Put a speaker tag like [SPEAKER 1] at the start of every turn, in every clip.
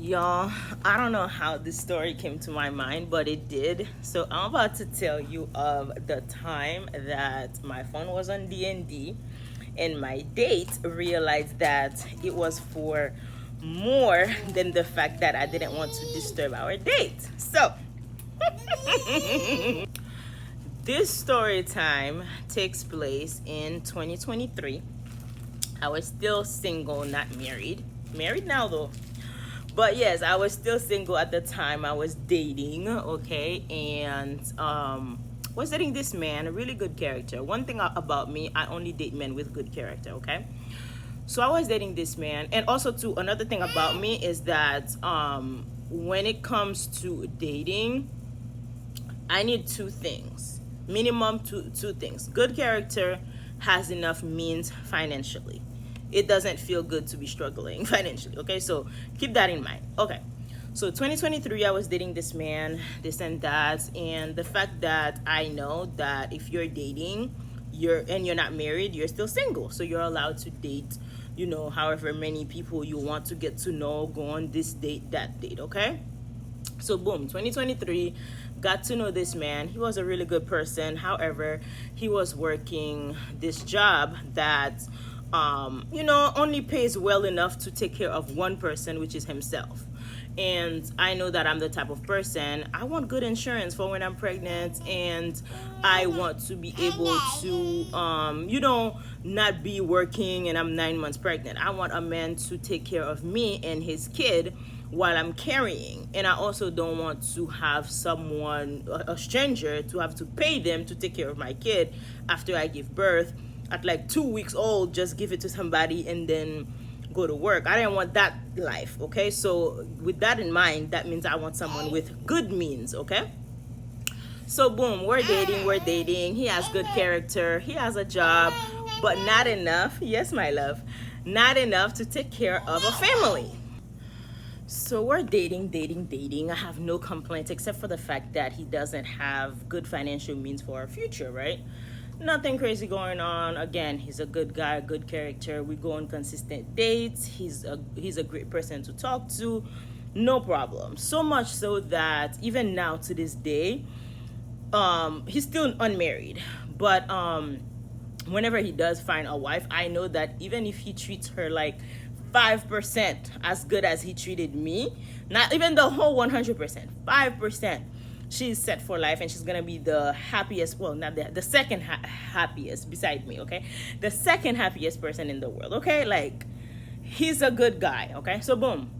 [SPEAKER 1] Y'all, I don't know how this story came to my mind, but it did. So I'm about to tell you of the time that my phone was on DND and my date realized that it was for more than the fact that I didn't want to disturb our date. So this story time takes place in 2023. I was still single, not married. Married now though. But yes, I was still single at the time. I was dating, okay, and was dating this man, a really good character. One thing about me, I only date men with good character, okay? So I was dating this man, and also too, another thing about me is that when it comes to dating, I need two things, minimum two things. Good character has enough means financially. It doesn't feel good to be struggling financially. Okay, so keep that in mind. Okay, so 2023, I was dating this man, this and that, and the fact that I know that if you're dating, you're not married, you're still single, so you're allowed to date. However many people you want to get to know, go on this date, that date. Okay. So boom, 2023, got to know this man. He was a really good person. However, he was working this job that only pays well enough to take care of one person, which is himself. And I know that I'm the type of person, I want good insurance for when I'm pregnant, and I want to be able to not be working and I'm 9 months pregnant. I want a man to take care of me and his kid while I'm carrying. And I also don't want to have someone, a stranger, to have to pay them to take care of my kid after I give birth at like 2 weeks old. Just give it to somebody and then go to work. I didn't want that life. Okay, so with that in mind, that means I want someone with good means. Okay, so boom, we're dating. He has good character, he has a job, but not enough, yes my love, not enough to take care of a family. So we're dating. I have no complaints except for the fact that he doesn't have good financial means for our future, right? Nothing crazy going on. Again, he's a good guy, good character. We go on consistent dates. He's a great person to talk to. No problem. So much so that even now to this day, he's still unmarried. But whenever he does find a wife, I know that even if he treats her like 5% as good as he treated me, not even the whole 100%, 5%, she's set for life, and she's gonna be the happiest, well, not the second happiest beside me. Okay, the second happiest person in the world. Okay, like, he's a good guy. Okay, so boom,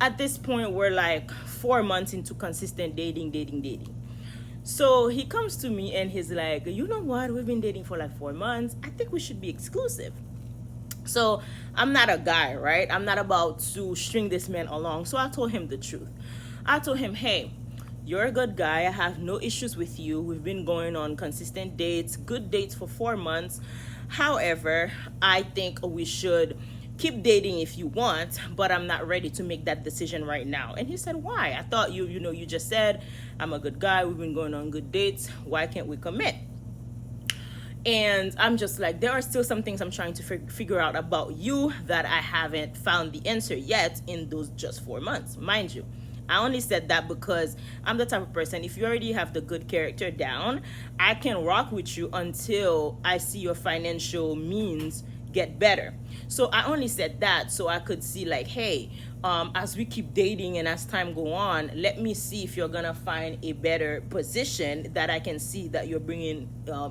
[SPEAKER 1] at this point we're like 4 months into consistent dating. So he comes to me and he's like, you know what, we've been dating for like 4 months, I think we should be exclusive. So I'm not a guy, right? I'm not about to string this man along. So I told him the truth. I told him, hey, you're a good guy, I have no issues with you, we've been going on consistent dates, good dates for 4 months. However, I think we should keep dating if you want, but I'm not ready to make that decision right now. And he said, why? I thought you just said I'm a good guy, we've been going on good dates, why can't we commit? And I'm just like, there are still some things I'm trying to figure out about you that I haven't found the answer yet in those just 4 months. Mind you, I only said that because I'm the type of person, if you already have the good character down, I can rock with you until I see your financial means get better. So I only said that so I could see, like, hey, as we keep dating and as time go on, let me see if you're gonna find a better position that I can see that you're bringing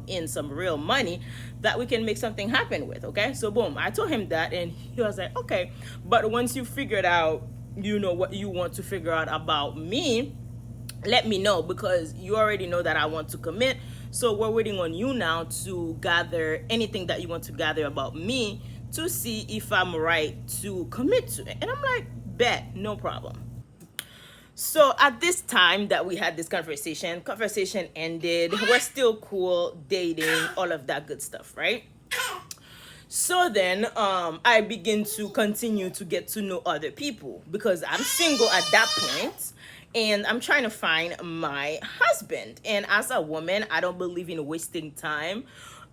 [SPEAKER 1] in some real money that we can make something happen with. Okay, so boom, I told him that, and he was like, okay, but once you figured out what you want to figure out about me, let me know, because you already know that I want to commit. So we're waiting on you now to gather anything that you want to gather about me to see if I'm right to commit to it. And I'm like, bet, no problem. So at this time that we had this conversation ended. We're still cool, dating, all of that good stuff, right? So then I begin to continue to get to know other people because I'm single at that point, and I'm trying to find my husband. And as a woman, I don't believe in wasting time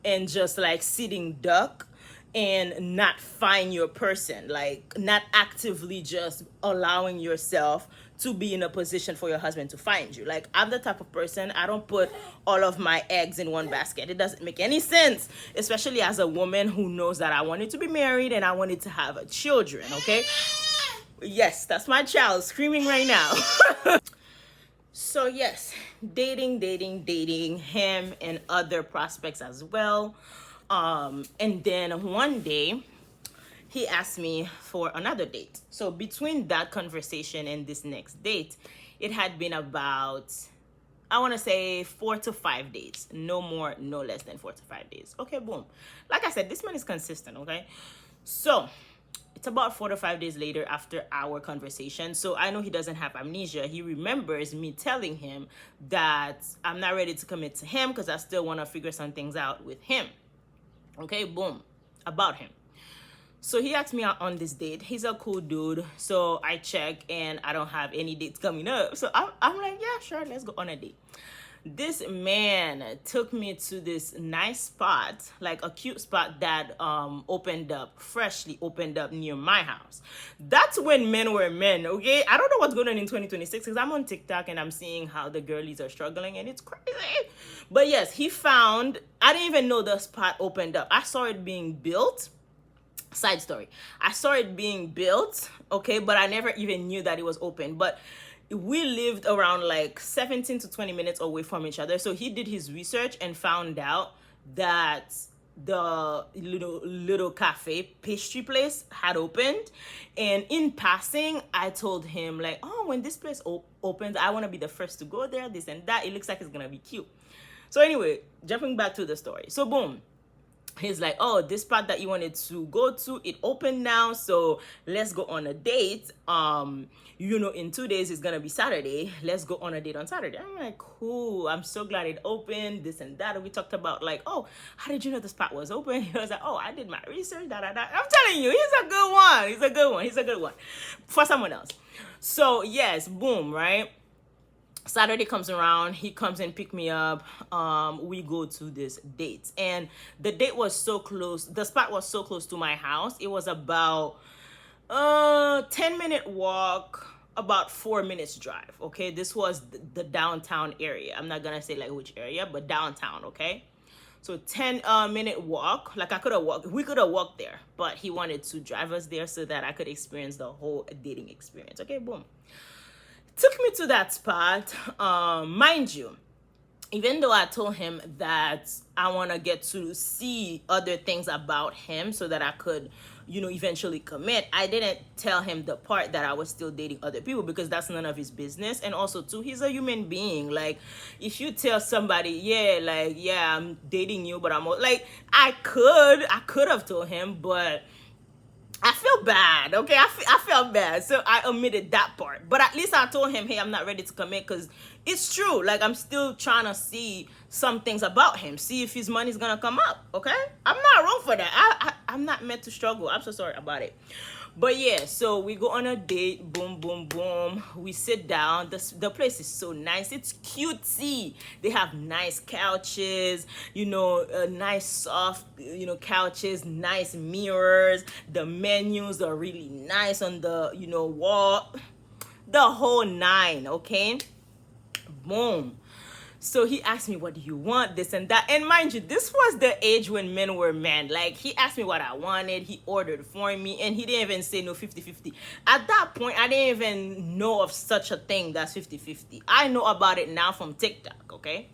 [SPEAKER 1] and just like sitting duck and not find your person, like not actively just allowing yourself to be in a position for your husband to find you. Like, I'm the type of person, I don't put all of my eggs in one basket. It doesn't make any sense, especially as a woman who knows that I wanted to be married and I wanted to have children, okay? Yes, that's my child screaming right now. So yes, dating him and other prospects as well. And then one day he asked me for another date. So between that conversation and this next date, it had been about, I want to say 4 to 5 days. No more, no less than 4 to 5 days. Okay, boom. Like I said, this man is consistent, okay? So it's about 4 to 5 days later after our conversation. So I know he doesn't have amnesia. He remembers me telling him that I'm not ready to commit to him because I still want to figure some things out with him. Okay, boom. About him. So he asked me out on this date. He's a cool dude. So I check and I don't have any dates coming up. So I'm like, yeah, sure, let's go on a date. This man took me to this nice spot, like a cute spot that freshly opened up near my house. That's when men were men, okay? I don't know what's going on in 2026 because I'm on TikTok and I'm seeing how the girlies are struggling and it's crazy. But yes, I didn't even know the spot opened up. I saw it being built. Side story. I saw it being built, okay, but I never even knew that it was open. But we lived around like 17 to 20 minutes away from each other. So he did his research and found out that the little cafe pastry place had opened. And in passing, I told him like, oh, when this place opens, I want to be the first to go there, this and that. It looks like it's going to be cute. So anyway, jumping back to the story. So boom. He's like, oh, this spot that you wanted to go to, it opened now, so let's go on a date. In 2 days it's gonna be Saturday. Let's go on a date on Saturday. I'm like, cool. I'm so glad it opened, this and that. And we talked about like, oh, how did you know the spot was open? He was like, oh, I did my research, da da da. I'm telling you, he's a good one. He's a good one for someone else. So yes, boom, right? Saturday comes around, he comes and pick me up. We go to this date, and the date was so close. The spot was so close to my house. It was about 10-minute walk, about 4 minutes drive. Okay, this was the downtown area. I'm not gonna say like which area, but downtown. Okay, so 10-minute walk. Like we could have walked there, but he wanted to drive us there so that I could experience the whole dating experience. Okay, boom. Took me to that spot. Mind you, even though I told him that I want to get to see other things about him so that I could, eventually commit, I didn't tell him the part that I was still dating other people because that's none of his business. And also, too, he's a human being. Like, if you tell somebody, yeah, I'm dating you, but like, I could have told him, but I feel bad, okay? I felt bad, so I omitted that part. But at least I told him, hey, I'm not ready to commit because it's true. Like, I'm still trying to see some things about him, see if his money's going to come up, okay? I'm not wrong for that. I'm not meant to struggle. I'm so sorry about it. But yeah, so we go on a date, boom, boom, boom. We sit down. The place is so nice. It's cutesy. They have nice couches, nice soft, couches, nice mirrors. The menus are really nice on the, wall. The whole nine, okay? Boom. So he asked me, what do you want, this and that. And mind you, this was the age when men were men. Like, he asked me what I wanted. He ordered for me. And he didn't even say no 50-50. At that point, I didn't even know of such a thing that's 50-50. I know about it now from TikTok, okay?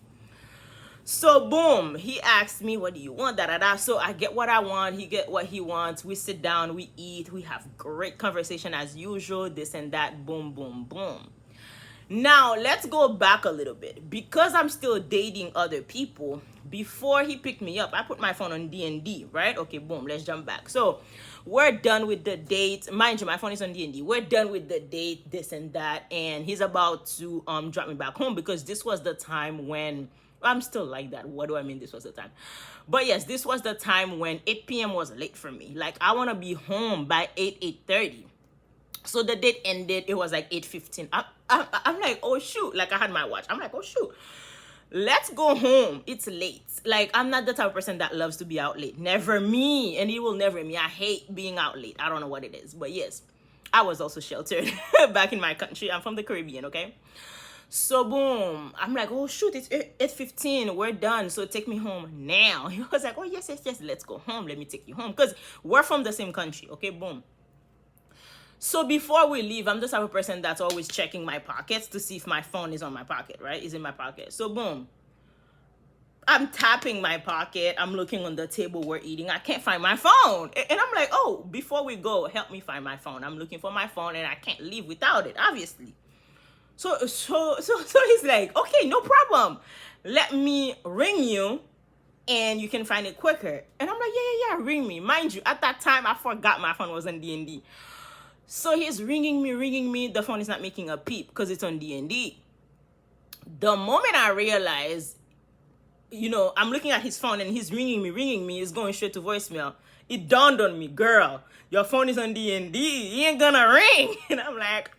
[SPEAKER 1] So, boom. He asked me, what do you want, da da da. So I get what I want. He get what he wants. We sit down. We eat. We have great conversation as usual, this and that. Boom, boom, boom. Now, let's go back a little bit. Because I'm still dating other people, before he picked me up, I put my phone on D&D, right? Okay, boom, let's jump back. So, we're done with the date. Mind you, my phone is on D&D. We're done with the date, this and that. And he's about to drop me back home because this was the time when... I'm still like that. What do I mean this was the time? But yes, this was the time when 8 p.m. was late for me. Like, I want to be home by 8:30. So the date ended. It was like 8:15. I'm like, oh shoot. Like, I had my watch. I'm like, oh shoot. let's go home. It's late. Like, I'm not the type of person that loves to be out late. Never me. And it will never me. I hate being out late. I don't know what it is. But yes, I was also sheltered back in my country. I'm from the Caribbean, okay? So boom, I'm like, oh shoot, it's 8:15. We're done. So take me home now. He was like, oh yes, yes, yes, let's go home. Let me take you home. Because we're from the same country, okay? Boom. So before we leave, I'm just type of person that's always checking my pockets to see if my phone is on my pocket, right? Is in my pocket. So boom, I'm tapping my pocket. I'm looking on the table we're eating. I can't find my phone. And I'm like, oh, before we go, help me find my phone. I'm looking for my phone and I can't leave without it, obviously. So he's like, okay, no problem. Let me ring you and you can find it quicker. And I'm like, yeah, ring me. Mind you, at that time, I forgot my phone was on DND. So he's ringing me. The phone is not making a peep because it's on DND. The moment I realize, I'm looking at his phone and he's ringing me, it's going straight to voicemail. It dawned on me, girl, your phone is on DND. He ain't gonna ring. And I'm like,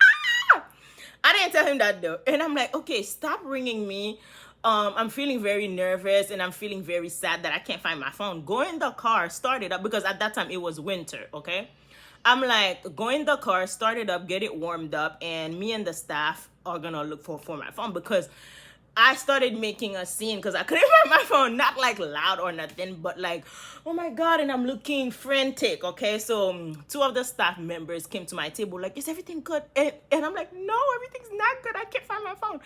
[SPEAKER 1] I didn't tell him that though. And I'm like, okay, stop ringing me. I'm feeling very nervous and I'm feeling very sad that I can't find my phone. Go in the car, start it up, because at that time it was winter, okay? I'm like, go in the car, start it up, get it warmed up, and me and the staff are gonna look for my phone, because I started making a scene because I couldn't find my phone, not like loud or nothing, but like, oh my God, and I'm looking frantic, okay? So two of the staff members came to my table like, is everything good? And I'm like, no, everything's not good. I can't find my phone.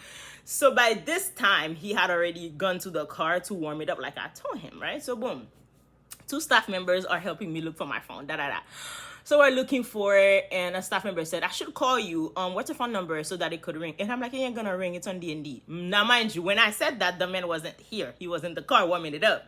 [SPEAKER 1] So by this time, he had already gone to the car to warm it up like I told him, right? So boom, two staff members are helping me look for my phone, So we're looking for it, and a staff member said, I should call you. What's your phone number so that it could ring? And I'm like, it ain't gonna ring. It's on D&D. Now, mind you, when I said that, the man wasn't here. He was in the car warming it up.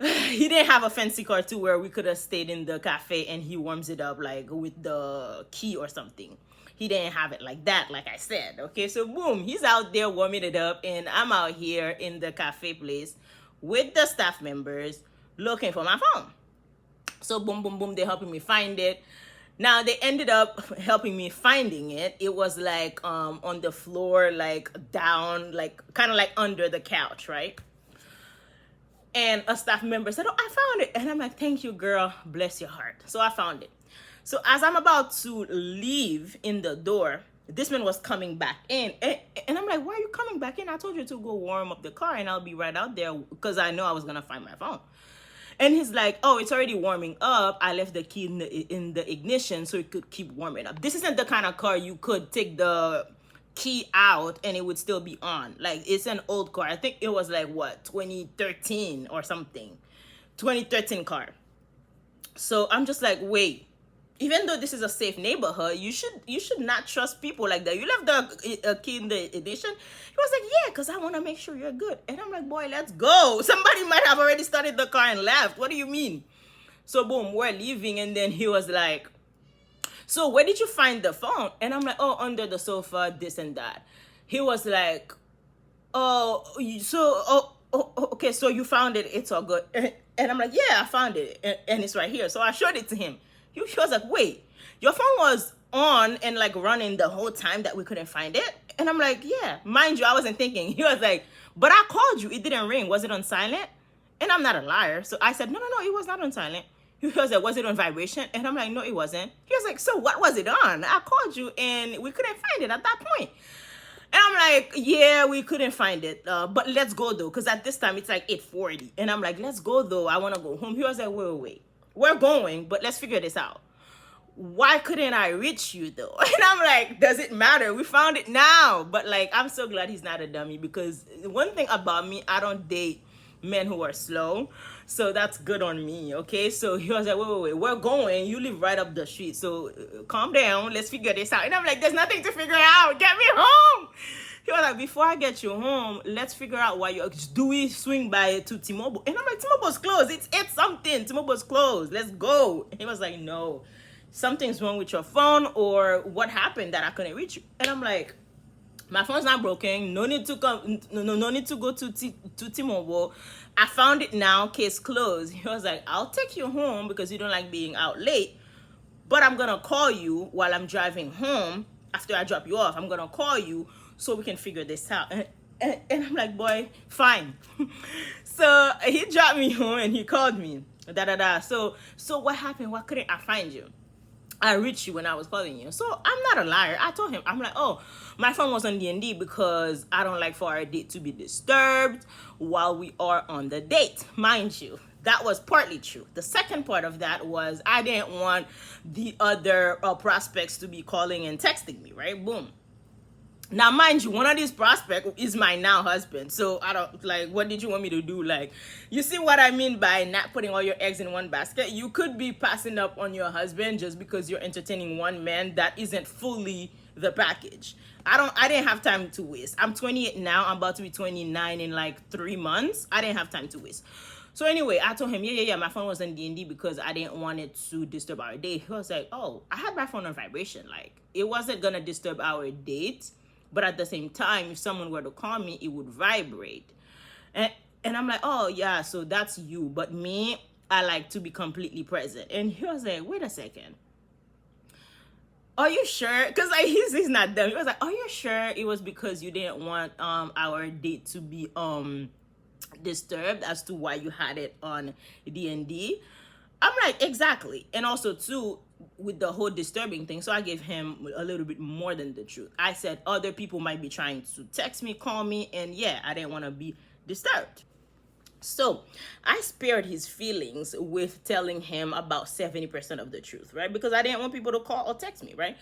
[SPEAKER 1] He didn't have a fancy car too where we could have stayed in the cafe and he warms it up like with the key or something. He didn't have it like that, like I said. Okay, so boom, he's out there warming it up, and I'm out here in the cafe place with the staff members looking for my phone. So boom, boom, boom, they're helping me find it. Now they ended up helping me finding it. It was like on the floor, like down, like kind of like under the couch, right? And a staff member said, oh, I found it. And I'm like, thank you, girl. Bless your heart. So I found it. So as I'm about to leave in the door, this man was coming back in. And I'm like, why are you coming back in? I told you to go warm up the car and I'll be right out there because I know I was going to find my phone. And he's like, oh, it's already warming up. I left the key in the ignition so it could keep warming up. This isn't the kind of car you could take the key out and it would still be on. Like, it's an old car. I think it was like, what, 2013 or something. 2013 car. So I'm just like, wait. Even though this is a safe neighborhood, you should not trust people like that. You left the key in the ignition. He was like, yeah, because I want to make sure you're good. And I'm like, boy, let's go. Somebody might have already started the car and left. What do you mean? So boom, we're leaving. And then he was like, so where did you find the phone? And I'm like, oh, under the sofa, this and that. He was like, okay, so you found it. It's all good. And I'm like, yeah, I found it. And it's right here. So I showed it to him. He was like, wait, your phone was on and like running the whole time that we couldn't find it? And I'm like, yeah. Mind you, I wasn't thinking. He was like, but I called you. It didn't ring. Was it on silent? And I'm not a liar. So I said, no, it was not on silent. He was like, was it on vibration? And I'm like, no, it wasn't. He was like, so what was it on? I called you and we couldn't find it at that point. And I'm like, yeah, we couldn't find it. But let's go though. Because at this time, it's like 8:40. And I'm like, let's go though. I want to go home. He was like, wait. We're going, but let's figure this out. Why couldn't I reach you though? And I'm like, does it matter? We found it now. But like, I'm so glad he's not a dummy, because one thing about me, I don't date men who are slow. So that's good on me, okay? So he was like, wait, we're going. You live right up the street. So calm down. Let's figure this out. And I'm like, there's nothing to figure out. Get me home. He was like, before I get you home, let's figure out why do we swing by to T-Mobile? And I'm like, T-Mobile's closed. It's 8-something. T-Mobile's closed. Let's go. And he was like, no, something's wrong with your phone, or what happened that I couldn't reach you? And I'm like, my phone's not broken. No need to come. No need to go to T-Mobile. I found it now. Case closed. He was like, I'll take you home because you don't like being out late, but I'm gonna call you while I'm driving home. After I drop you off, I'm gonna call you so we can figure this out. And I'm like, boy, fine. So he dropped me home and he called me. Da da da. So what happened? Why couldn't I find you? I reached you when I was calling you. So I'm not a liar. I told him, I'm like, oh, my phone was on D&D because I don't like for our date to be disturbed while we are on the date. Mind you, that was partly true. The second part of that was I didn't want the other prospects to be calling and texting me, right? Boom. Now, mind you, one of these prospects is my now husband. So I don't like, what did you want me to do? Like, you see what I mean by not putting all your eggs in one basket? You could be passing up on your husband just because you're entertaining one man that isn't fully the package. I didn't have time to waste. I'm 28 now. I'm about to be 29 in like 3 months. I didn't have time to waste. So anyway, I told him, yeah, my phone was on D&D because I didn't want it to disturb our date. He was like, oh, I had my phone on vibration. Like, it wasn't going to disturb our date. But at the same time, if someone were to call me, it would vibrate. And I'm like, oh, yeah, so that's you. But me, I like to be completely present. And he was like, wait a second. Are you sure? Because like, he's not dumb. He was like, are you sure it was because you didn't want our date to be disturbed as to why you had it on D&D? I'm like, exactly. And also, too, with the whole disturbing thing, so I gave him a little bit more than the truth. I said other people might be trying to text me, call me, and yeah, I didn't want to be disturbed. So I spared his feelings with telling him about 70% of the truth, right? Because I didn't want people to call or text me, right?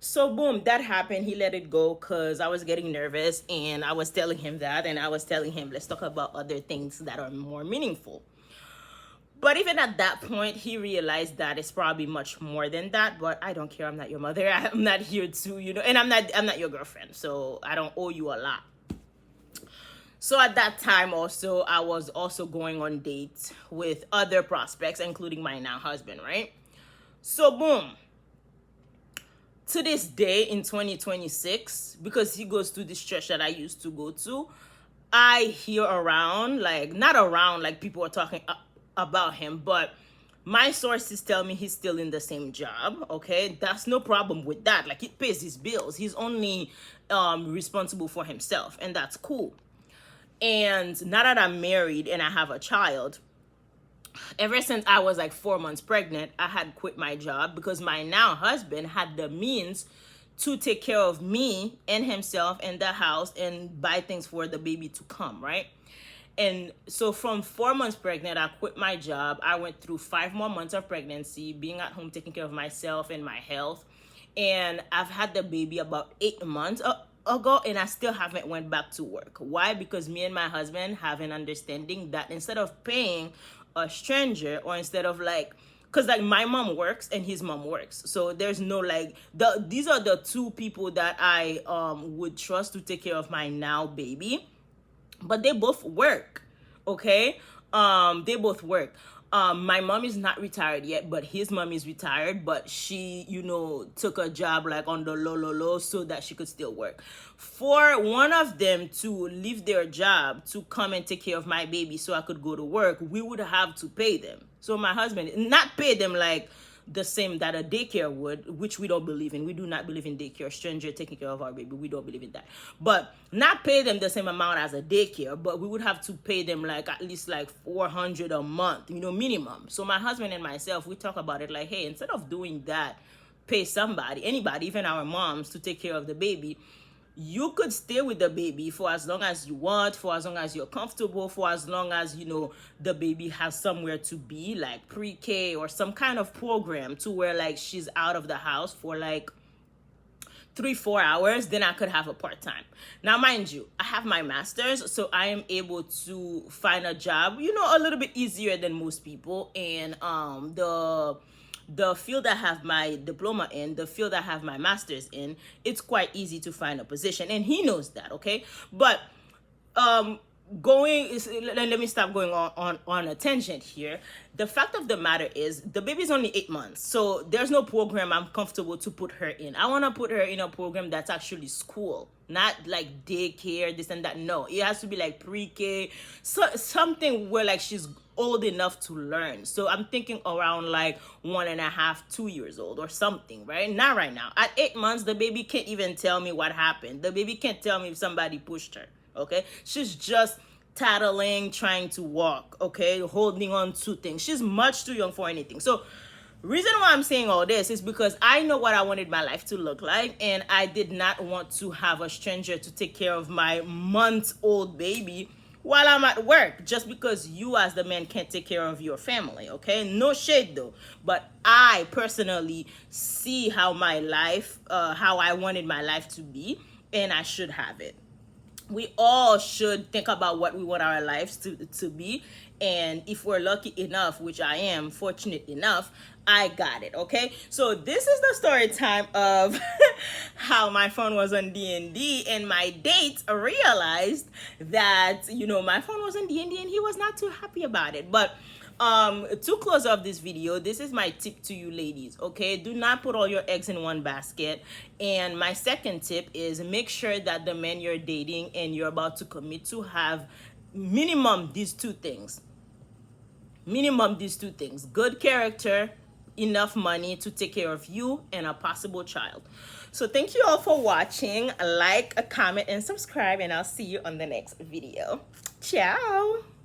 [SPEAKER 1] So boom, that happened. He let it go because I was getting nervous, and I was telling him that, and I was telling him, let's talk about other things that are more meaningful. But even at that point, he realized that it's probably much more than that. But I don't care. I'm not your mother. I'm not here to, and I'm not your girlfriend. So I don't owe you a lot. So at that time also, I was also going on dates with other prospects, including my now husband, right? So boom. To this day in 2026, because he goes to this church that I used to go to, I hear around, like, not around, like people are talking about him, but my sources tell me he's still in the same job. Okay, that's no problem with that. Like, he pays his bills. He's only responsible for himself, and that's cool. And now that I'm married and I have a child, ever since I was like 4 months pregnant, I had quit my job because my now husband had the means to take care of me and himself and the house and buy things for the baby to come, right? And so from 4 months pregnant, I quit my job. I went through 5 more months of pregnancy, being at home, taking care of myself and my health. And I've had the baby about 8 months ago, and I still haven't went back to work. Why? Because me and my husband have an understanding that instead of paying a stranger, or instead of like, because like my mom works and his mom works, so there's no like, these are the two people that I would trust to take care of my now baby. But they both work, okay? They both work. My mom is not retired yet, but his mom is retired. But she, took a job like on the low so that she could still work. For one of them to leave their job to come and take care of my baby so I could go to work, we would have to pay them. So my husband, not pay them like the same that a daycare would, which we don't believe in. We do not believe in daycare, stranger taking care of our baby. We don't believe in that. But not pay them the same amount as a daycare, but we would have to pay them like at least like $400 a month, minimum. So my husband and myself, we talk about it like, hey, instead of doing that, pay somebody, anybody, even our moms, to take care of the baby. You could stay with the baby for as long as you want, for as long as you're comfortable, for as long as, the baby has somewhere to be, like pre-K or some kind of program to where like she's out of the house for like 3-4 hours, then I could have a part-time. Now, mind you, I have my master's, so I am able to find a job, a little bit easier than most people. And the field I have my diploma in, the field I have my master's in, it's quite easy to find a position. And he knows that, okay? But let me stop going on a tangent here. The fact of the matter is the baby's only 8 months. So there's no program I'm comfortable to put her in. I want to put her in a program that's actually school, not like daycare, this and that. No, it has to be like pre-K, so something where like she's old enough to learn. So I'm thinking around like 1.5, 2 years old or something, right? Not right now. At 8 months, the baby can't even tell me what happened. The baby can't tell me if somebody pushed her. Okay, she's just tattling, trying to walk, okay, holding on to things. She's much too young for anything. So reason why I'm saying all this is because I know what I wanted my life to look like, and I did not want to have a stranger to take care of my month-old baby while I'm at work, just because you as the man can't take care of your family. Okay, no shade though, but I personally see how my life, how I wanted my life to be, and I should have it. We all should think about what we want our lives to be. And if we're lucky enough, which I am fortunate enough, I got it. Okay, so this is the story time of how my phone was on D&D, and my date realized that, you know, my phone was on D&D and he was not too happy about it. But to close off this video, this is my tip to you ladies. Okay, do not put all your eggs in one basket. And my second tip is make sure that the men you're dating and you're about to commit to have minimum these two things. Minimum these two things: good character, enough money to take care of you, and a possible child. So thank you all for watching. Like, comment, and subscribe, and I'll see you on the next video. Ciao.